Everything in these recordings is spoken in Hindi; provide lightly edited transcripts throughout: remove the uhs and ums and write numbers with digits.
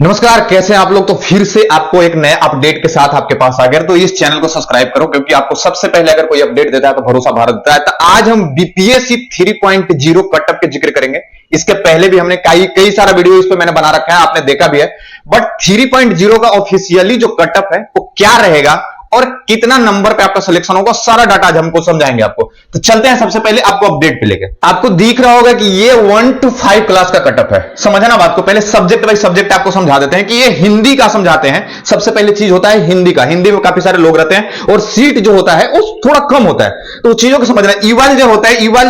नमस्कार, कैसे हैं आप लोग। तो फिर से आपको एक नए अपडेट के साथ आपके पास आ गया। तो इस चैनल को सब्सक्राइब करो, क्योंकि आपको सबसे पहले अगर कोई अपडेट देता है तो भरोसा भारत देता है। तो आज हम बीपीएससी 3.0 कटअप के जिक्र करेंगे। इसके पहले भी हमने कई सारा वीडियो इस पे मैंने बना रखा है, आपने देखा भी है। बट 3.0 का ऑफिशियली जो कटअप है वो क्या रहेगा और कितना नंबर पे आपका सिलेक्शन होगा, सारा डाटा आज हमको समझाएंगे आपको। तो चलते हैं सबसे पहले आपको अपडेट पे लेके। आपको दिख रहा होगा कि ये 1 to 5 क्लास का कटअप है। समझना बात को, पहले सब्जेक्ट वाइज सब्जेक्ट आपको समझा देते हैं कि ये हिंदी का समझाते हैं। सबसे पहले चीज होता है हिंदी का। हिंदी में काफी सारे लोग रहते हैं और सीट जो होता है वो थोड़ा कम होता है, तो चीजों को समझना। ईवाल जो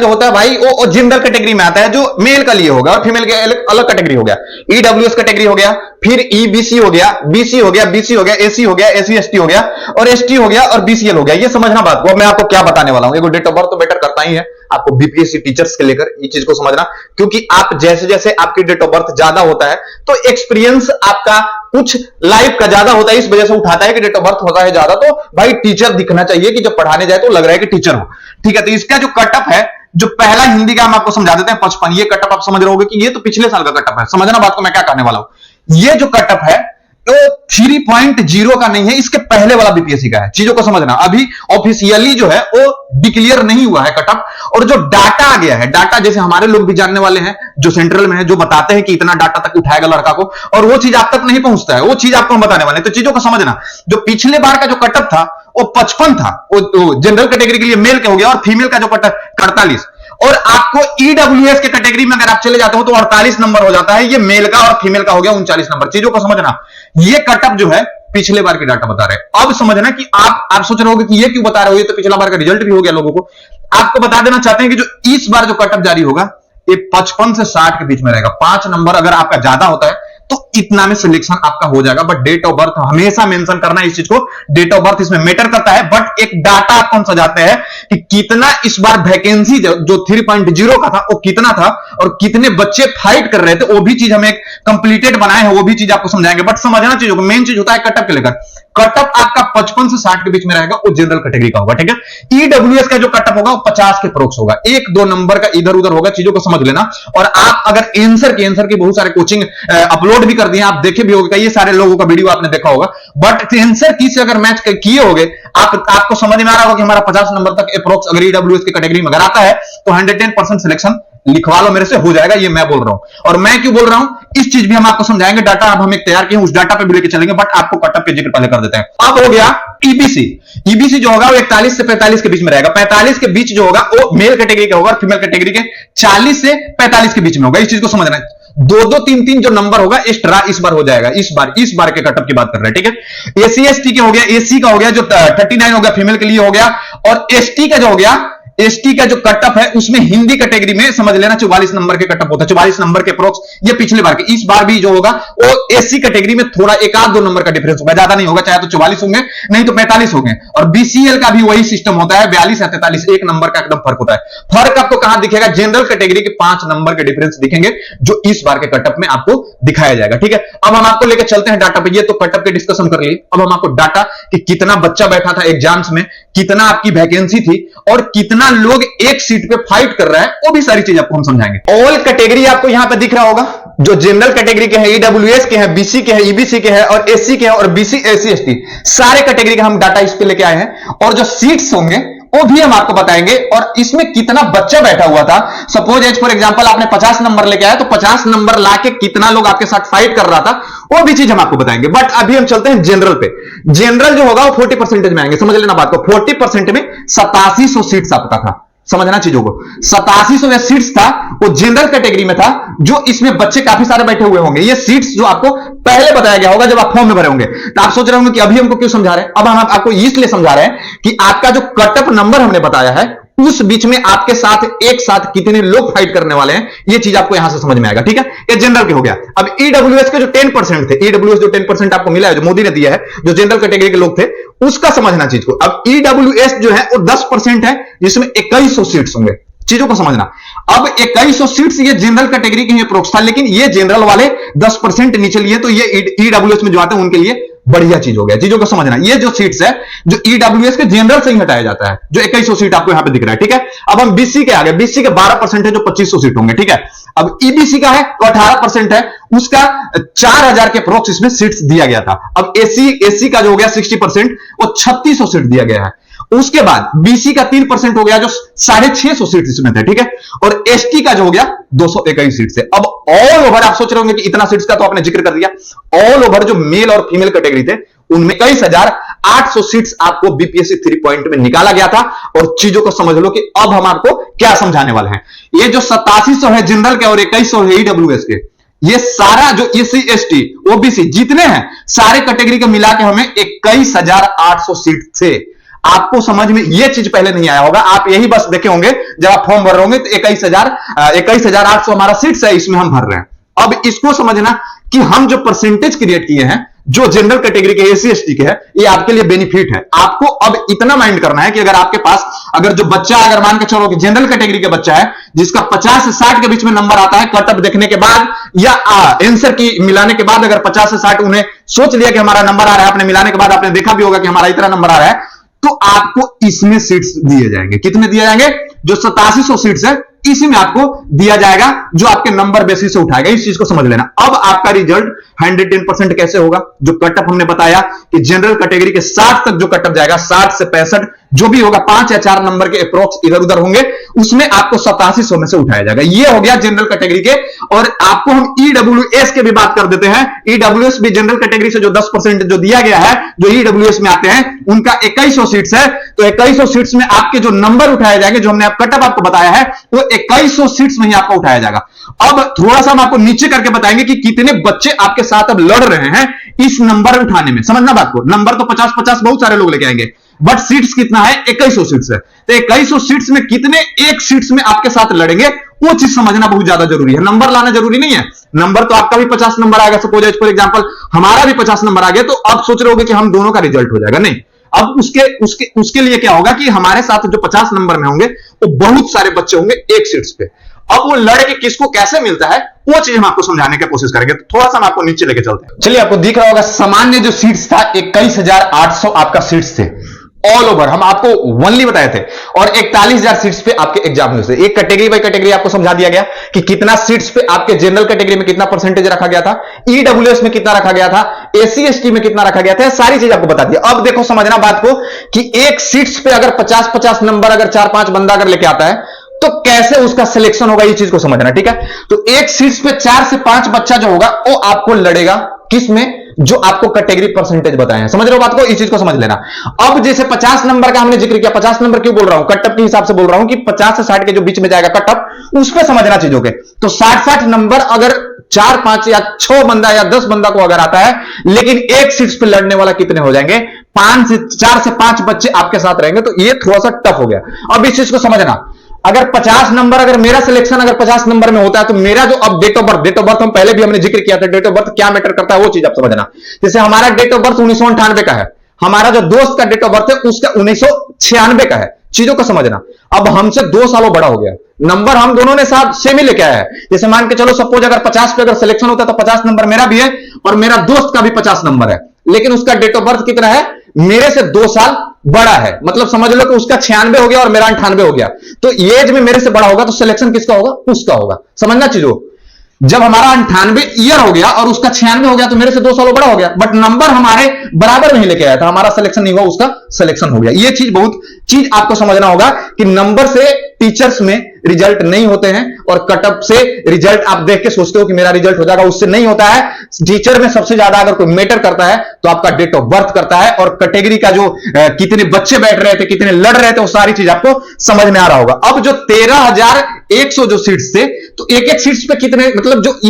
होता है भाई, वो जेंडर कैटेगरी में आता है, जो मेल का लिए होगा और फीमेल के अलग कैटेगरी हो गया। ईडब्ल्यूएस कैटेगरी हो गया, फिर ईबीसी हो गया, बीसी हो गया, बीसी हो गया, एसी हो गया, एसी एसटी हो गया और एसटी हो गया और बीसीएल हो गया। ये समझना बात को। मैं आपको क्या बताने वाला हूं, डेट ऑफ बर्थ तो बेटर करता ही है आपको बीपीएससी टीचर्स के लेकर, ये चीज को समझना। क्योंकि आप जैसे जैसे आपकी डेट ऑफ बर्थ ज्यादा होता है तो एक्सपीरियंस आपका कुछ लाइफ का ज्यादा होता है, इस वजह से उठाता है कि डेट ऑफ बर्थ होता है ज्यादा तो भाई टीचर दिखना चाहिए, कि जब पढ़ाने जाए तो लग रहा है कि टीचर हो। ठीक है, तो इसका जो कटअप है, जो पहला हिंदी का हम आपको समझा देते हैं 55। ये कटअप आप समझ रहे होगे कि ये तो पिछले साल का कटअप है। समझना बात को, मैं क्या करने वाला हूं। ये जो कटअप है तो 3.0 का नहीं है, इसके पहले वाला बीपीएससी का है। चीजों को समझना, अभी ऑफिशियली जो है वो डिक्लेयर नहीं हुआ है कटअप। और जो डाटा आ गया है, डाटा जैसे हमारे लोग भी जानने वाले हैं जो सेंट्रल में है, जो बताते हैं कि इतना डाटा तक उठाएगा लड़का को, और वो चीज आप तक नहीं पहुंचता है। वो चीज आपको हम बताने वाले हैं। तो चीजों को समझना, जो पिछले बार का जो कटअप था वो 55 था, वो जनरल कैटेगरी के लिए मेल के हो गया, और फीमेल का जो कटअप 48। और आपको ईडब्ल्यूएस के कैटेगरी में अगर आप चले जाते हो तो 48 नंबर हो जाता है। ये मेल का, और फीमेल का हो गया 39 नंबर। चीजों को समझना, ये कटअप जो है पिछले बार की डाटा बता रहे हैं। अब समझना कि आप सोच रहे होगे कि ये क्यों बता रहे हो, ये तो पिछला बार का रिजल्ट भी हो गया लोगों को। आपको बता देना चाहते हैं कि जो इस बार जो कटअप जारी होगा ये 55 से 60 के बीच में रहेगा। 5 नंबर अगर आपका ज्यादा होता है तो इतना में सिलेक्शन आपका हो जाएगा। बट डेट ऑफ बर्थ हमेशा मेंशन करना है इस चीज को, डेट ऑफ बर्थ इसमें मैटर करता है। बट एक डाटा आपको हम सजाते हैं कि कितना इस बार वैकेंसी जो 3.0 का था वो कितना था और कितने बच्चे फाइट कर रहे थे, वो भी चीज हम एक कंप्लीटेड बनाए हैं, वो भी चीज आपको समझाएंगे। बट समझना चीजों को, मेन चीज होता है कटअप के लेकर। कटअप आपका 55 से 60 के बीच में रहेगा, वो जनरल कैटेगरी का होगा। ठीक है, ईडब्ल्यूएस का जो कटअप होगा वो 50 के प्रोक्स होगा, 1-2 नंबर का इधर उधर होगा। चीजों को समझ लेना। और आप अगर आंसर की बहुत सारे कोचिंग अपलोड भी कर दिए, आप देखे भी होंगे, कई सारे लोगों का वीडियो आपने देखा होगा। बट आंसर की से अगर मैच किए होगे, आपको समझ में आ रहा होगा कि हमारा 50 नंबर तक अप्रोक्स अगर ईडब्ल्यूएस की कैटेगरी में अगर आता है तो 110% सिलेक्शन लिखवा लो मेरे से, हो जाएगा। ये मैं बोल रहा हूं। और मैं क्यों बोल रहा हूं इस चीज भी हम आपको समझाएंगे। डाटा अब हम एक तैयार किए, उस डाटा पे भी लेके चलेंगे। बट आपको कटअप के जिक्र पहले कर देते हैं। अब हो गया ईबीसी। ईबीसी जो होगा वो 41 से 45 के बीच में रहेगा। 45 के बीच जो होगा वो मेल कैटेगरी का होगा, फीमेल कैटेगरी के 40 से 45 के बीच में होगा। इस चीज को समझना है। 2-2, 3-3 जो नंबर होगा एक्स्ट्रा इस बार हो जाएगा। इस बार के कटअप की बात कर रहे हैं। ठीक है, एसी एसटी के हो गया, एसी का हो गया, जो 39 हो गया फीमेल के लिए हो गया। और एसटी का जो हो गया, एसटी का जो कटअप है उसमें हिंदी कैटेगरी में समझ लेना 44 नंबर के कटअप होता है। 44 नंबर के अप्रोक्स ये पिछले बार के। इस बार भी जो होगा वो एससी कैटेगरी में थोड़ा 1-2 नंबर का डिफरेंस होगा, ज्यादा नहीं होगा। चाहे तो 44 होंगे, नहीं तो 45 होंगे। और बीसीएल का भी वही सिस्टम होता है, 42 या 43, 1 नंबर का एकदम फर्क होता है। फर्क आपको कहां दिखेगा, जनरल कैटेगरी के 5 नंबर के डिफरेंस दिखेंगे, जो इस बार के कटअप में आपको दिखाया जाएगा। ठीक है, अब हम आपको लेकर चलते हैं डाटा पे। ये तो कटअप के डिस्कशन कर लिए। अब हम आपको डाटा कि कितना बच्चा बैठा था एग्जाम्स में, कितना आपकी वैकेंसी थी और कितना लोग एक सीट पे फाइट कर रहा है, वो भी सारी चीज आपको हम समझाएंगे। ऑल कैटेगरी आपको यहां पे दिख रहा होगा, जो जनरल कैटेगरी के हैं, ईडब्ल्यूएस के हैं, बीसी के हैं, ईबीसी के हैं और एससी के हैं और बीसी एससी एसटी, सारे कैटेगरी का हम डाटा इस पे लेके आए हैं। और जो सीट्स होंगे वो भी हम आपको बताएंगे, और इसमें कितना बच्चा बैठा हुआ था। सपोज एज फॉर एग्जांपल आपने 50 नंबर लेके आया तो 50 नंबर लाके कितना लोग आपके साथ फाइट कर रहा था, वो भी चीज हम आपको बताएंगे। बट अभी हम चलते हैं जनरल पे। जनरल जो होगा वो 40% में आएंगे। समझ लेना बात को, 40% में 8700 सीट्स आपका था। समझना चीजों को, 8700 सीट्स था, वो जनरल कैटेगरी में था, जो इसमें बच्चे काफी सारे बैठे हुए होंगे। ये सीट्स जो आपको पहले बताया गया होगा जब आप फॉर्म में भरे होंगे। तो आप सोच रहे होंगे कि अभी हमको क्यों समझा रहे हैं। अब हम आपको इसलिए समझा रहे हैं कि आपका जो कटअप नंबर हमने बताया है उस बीच में आपके साथ एक साथ कितने लोग फाइट करने वाले हैं, ये चीज आपको यहां से समझ में आएगा। ठीक है, ये जनरल के हो गया। अब ईडब्ल्यूएस के जो 10% थे, ईडब्ल्यूएस जो 10% आपको मिला है, जो मोदी ने दिया है, जो जनरल कैटेगरी के लोग थे, उसका समझना चीज को। अब ईडब्ल्यूएस जो है वो 10% है, जिसमें 2100 सीट्स होंगे। चीजों को समझना। अब 2100 सीट्स ये जनरल कैटेगरी के अप्रोक्स था, लेकिन ये जनरल वाले 10% नीचे लिए, तो ये ईडब्ल्यूएस में जो आते हैं उनके लिए बढ़िया चीज हो गया। चीजों को समझना, ये जो सीट्स है जो ईडब्ल्यूएस के जनरल से ही हटाया जाता है, जो 2100 सीट आपको यहां पे दिख रहा है, ठीक है। अब हम बीसी के आगे, बीसी के 12% है जो 2500 सीट होंगे, ठीक है। अब ईबीसी का है तो 18% है, उसका 4000 के अप्रोक्स इसमें सीट्स दिया गया था। अब एसी का जो हो गया 60%, वो 3600 सीट दिया गया है। उसके बाद बीसी का 3% हो गया जो 650 सीट इसमें थे, ठीक है। और एसटी का जो हो गया 221 सीट से। अब ऑल ओवर आप सोच रहे होंगे कि इतना सीट्स का तो आपने जिक्र कर दिया, ऑल ओवर जो मेल और फीमेल कैटेगरी थे उनमें 21,800 सीट्स आपको बीपीएससी 3 पॉइंट में निकाला गया था। और चीजों को समझ लो कि अब हम आपको क्या समझाने वाले हैं। ये जो 8700 है जनरल के और 2100 है ईडब्ल्यूएस के, ये सारा जो एससी एसटी ओबीसी जितने हैं सारे कैटेगरी को मिला के हमें 21,800 सीट थे। आपको समझ में यह चीज पहले नहीं आया होगा, आप यही बस देखे होंगे जब आप फॉर्म भर रहे होंगे तो 21,800 हमारा सीट्स है, इसमें हम भर रहे हैं। अब इसको समझना कि हम जो परसेंटेज क्रिएट किए हैं जो जनरल कैटेगरी के एससी एसटी के है, ये आपके लिए बेनिफिट है। आपको अब इतना माइंड करना है कि अगर आपके पास अगर जो बच्चा, अगर मान के चलो कि जनरल कैटेगरी का बच्चा है जिसका 50 से 60 के बीच में नंबर आता है कटअप देखने के बाद या आंसर की मिलाने के बाद, अगर 50 से 60 उन्हें सोच लिया कि हमारा नंबर आ रहा है, आपने मिलाने के बाद आपने देखा भी होगा कि हमारा इतना नंबर आ रहा है, तो आपको इसमें सीट्स दिए जाएंगे। कितने दिए जाएंगे? जो 8700 सीट्स है इसी में आपको दिया जाएगा, जो आपके नंबर बेसिस से उठाएगा। इस चीज को समझ लेना। अब आपका रिजल्ट 110% कैसे होगा? जो कटअप हमने बताया कि जनरल कैटेगरी के 60 तक जो कटअप जाएगा, 60 से 65 जो भी होगा, 5 या 4 नंबर के अप्रोक्स इधर उधर होंगे, उसमें आपको 8700 में से उठाया जाएगा। ये हो गया जनरल कैटेगरी के। और आपको हम ईडब्ल्यूएस के भी बात कर देते हैं। ईडब्ल्यूएस भी जनरल कैटेगरी से जो 10% जो दिया गया है, जो ईडब्ल्यूएस में आते हैं, उनका 2100 सीट्स है। तो 2100 सीट्स में आपके जो नंबर उठाए जाएंगे, जो हमने कटअप आपको बताया है, वो 2100 सीट्स में ही आपको उठाया जाएगा। अब थोड़ा सा हम आपको नीचे करके बताएंगे कि कितने बच्चे आपके साथ अब लड़ रहे हैं इस नंबर उठाने में। समझना बात को, नंबर तो 50-50 बहुत सारे लोग लेके आएंगे, बट सीट्स कितना है? 2100 सीट्स है। तो 2100 सीट्स में कितने एक सीट्स में आपके साथ लड़ेंगे, वो चीज समझना बहुत ज्यादा जरूरी है। नंबर लाना जरूरी नहीं है। नंबर तो आपका भी 50 नंबर आ गया, सपोज फॉर एग्जांपल हमारा भी 50 नंबर आ गया, तो अब सोच रहे होगे कि हम दोनों का रिजल्ट हो जाएगा। नहीं, अब उसके लिए क्या होगा कि हमारे साथ जो 50 नंबर में होंगे वो बहुत सारे बच्चे होंगे एक सीट्स पे। अब वो लड़ के किसको कैसे मिलता है वो चीज हम आपको समझाने की कोशिश करेंगे। तो थोड़ा सा हम आपको नीचे लेके चलते हैं। चलिए, आपको दिख रहा होगा सामान्य जो सीट्स था 21,800 आपका सीट्स थे ऑल ओवर, हम आपको ओनली बताए थे। और 41,000 सीट्स पे आपके एग्जाम हुए थे। एक कैटेगरी बाय कैटेगरी आपको समझा दिया गया कि कितना सीट्स पे आपके जनरल कैटेगरी में कितना परसेंटेज रखा गया था, ईडब्ल्यूएस में कितना रखा गया था, एससी एसटी में कितना रखा गया था, सारी चीज आपको बता दिया। अब देखो समझना बात को कि एक सीट्स पे अगर 50-50 नंबर अगर 4-5 बंदा अगर लेके आता है तो कैसे उसका सिलेक्शन होगा, ये चीज को समझना, ठीक है। तो एक सीट्स पे 4 से 5 बच्चा जो होगा वो आपको लड़ेगा किसमें? जो आपको कैटेगरी परसेंटेज बताए हैं। समझ रहे हो बात को? इस चीज को समझ लेना। अब जैसे 50 नंबर का हमने जिक्र किया, 50 नंबर क्यों बोल रहा हूं? कटअप के हिसाब से बोल रहा हूं कि 50 से 60 के जो बीच में जाएगा कटअप, उस पर समझना चीजों के। तो 60-60 नंबर अगर 4-5 या 6 बंदा या 10 बंदा को अगर आता है, लेकिन एक सीट्स पे लड़ने वाला कितने हो जाएंगे? 4 से 5 बच्चे आपके साथ रहेंगे। तो ये थोड़ा सा टफ हो गया। अब इस चीज को समझना, अगर 50 नंबर, अगर मेरा सिलेक्शन अगर 50 नंबर में होता है तो मेरा जो अब डेट ऑफ बर्थ हम पहले भी हमने जिक्र किया था, डेट ऑफ बर्थ क्या मैटर करता है वो चीज आप समझना। जैसे हमारा डेट ऑफ बर्थ 1998 का है, हमारा जो दोस्त का डेट ऑफ बर्थ है उसका 1996 का है। चीजों को समझना। अब हमसे 2 सालों बड़ा हो गया, नंबर हम दोनों ने साथ सेम ही लेके आया है। जैसे मान के चलो सपोज अगर 50 पे अगर सिलेक्शन होता है तो 50 नंबर मेरा भी है और मेरा दोस्त का भी 50 नंबर है, लेकिन उसका डेट ऑफ बर्थ कितना है? मेरे से 2 साल बड़ा है। मतलब समझ लो कि उसका 96 हो गया और मेरा 98 हो गया। तो एज में मेरे से बड़ा होगा तो सिलेक्शन किसका होगा? उसका होगा। समझना चीजों, जब हमारा 98 ईयर हो गया और उसका 96 हो गया तो मेरे से 2 साल बड़ा हो गया, बट नंबर हमारे बराबर नहीं लेके आया था, हमारा सिलेक्शन नहीं हुआ, उसका सिलेक्शन हो गया। ये चीज आपको समझना होगा कि नंबर से टीचर्स में रिजल्ट नहीं होते हैं और कटअप से रिजल्ट आप देख के सोचते हो कि मेरा रिजल्ट हो जाएगा, उससे नहीं होता है। टीचर में सबसे ज्यादा अगर कोई मैटर करता है तो आपका डेट ऑफ बर्थ करता है, और कैटेगरी का जो कितने बच्चे बैठ रहे थे, कितने लड़ रहे थे, वो सारी चीज आपको समझ में आ रहा होगा। अब जो 13,100 जो सीट्स थे, तो एक सीट्स पे कितने, मतलब जो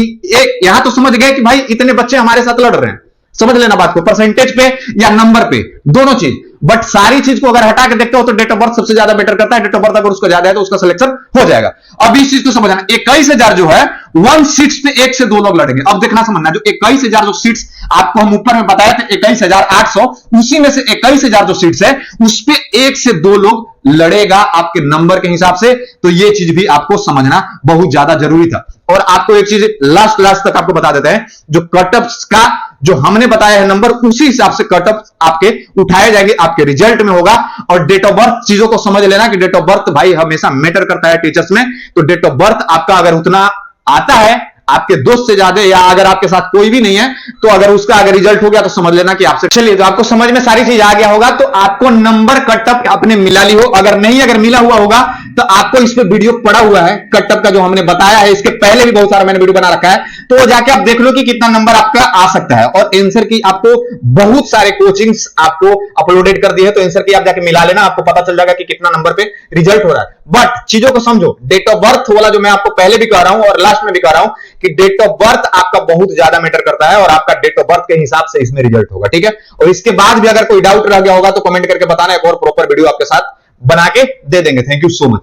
यहां तो समझ गए कि भाई इतने बच्चे हमारे साथ लड़ रहे हैं। समझ लेना बात को, परसेंटेज पे या नंबर पे, दोनों चीज। बट सारी चीज को अगर हटा के देखते हो तो डेट ऑफ बर्थ सबसे ज्यादा बेटर करता है। डेट ऑफ बर्थ अगर उसका ज्यादा है तो उसका सिलेक्शन हो जाएगा। अब इस चीज को समझना, 21,000 जो है 1 सीट्स पे 1 से 2 लोग लड़ेंगे। अब देखना समझना, जो 21,000 जो सीट्स आपको हम ऊपर में बताए थे 21,800, उसी में से 21,000 जो सीट्स है उस पे 1 से 2 लोग लड़ेगा आपके नंबर के हिसाब से। तो ये चीज भी आपको समझना बहुत ज्यादा जरूरी था। और आपको एक चीज लास्ट तक आपको बता देते हैं, जो कटअप का जो हमने बताया है नंबर, उसी हिसाब से कटअप आपके उठाए जाएंगे, आपके रिजल्ट में होगा। और डेट ऑफ बर्थ चीजों को समझ लेना कि डेट ऑफ बर्थ भाई हमेशा मैटर करता है टीचर्स में। तो डेट ऑफ बर्थ आपका अगर उतना आता है आपके दोस्त से ज्यादा, या अगर आपके साथ कोई भी नहीं है तो अगर उसका अगर रिजल्ट हो गया तो समझ लेना कि आपसे। चलिए, तो आपको समझ में सारी चीज आ गया होगा। तो आपको नंबर कटअप आपने मिला ली हो, अगर नहीं अगर मिला हुआ होगा तो आपको इस पे वीडियो पड़ा हुआ है कटअप का जो हमने बताया है, इसके पहले भी बहुत सारा मैंने वीडियो बना रखा है, तो वो जाके आप देख लो कि कितना नंबर आपका आ सकता है। और आंसर की आपको बहुत सारे कोचिंग्स आपको अपलोडेड कर दी है, तो आंसर की आप जाके मिला लेना, आपको पता चल जाएगा कि कितना नंबर पे रिजल्ट हो रहा है। बट चीजों को समझो, डेट ऑफ बर्थ वाला जो मैं आपको पहले भी कह रहा हूं और लास्ट में भी कह रहा हूं कि डेट ऑफ बर्थ आपका बहुत ज्यादा मैटर करता है, और आपका डेट ऑफ बर्थ के हिसाब से इसमें रिजल्ट होगा, ठीक है। और इसके बाद भी अगर कोई डाउट रह गया होगा तो कमेंट करके बताना, एक और प्रॉपर वीडियो आपके साथ बना के दे देंगे। Thank you so much.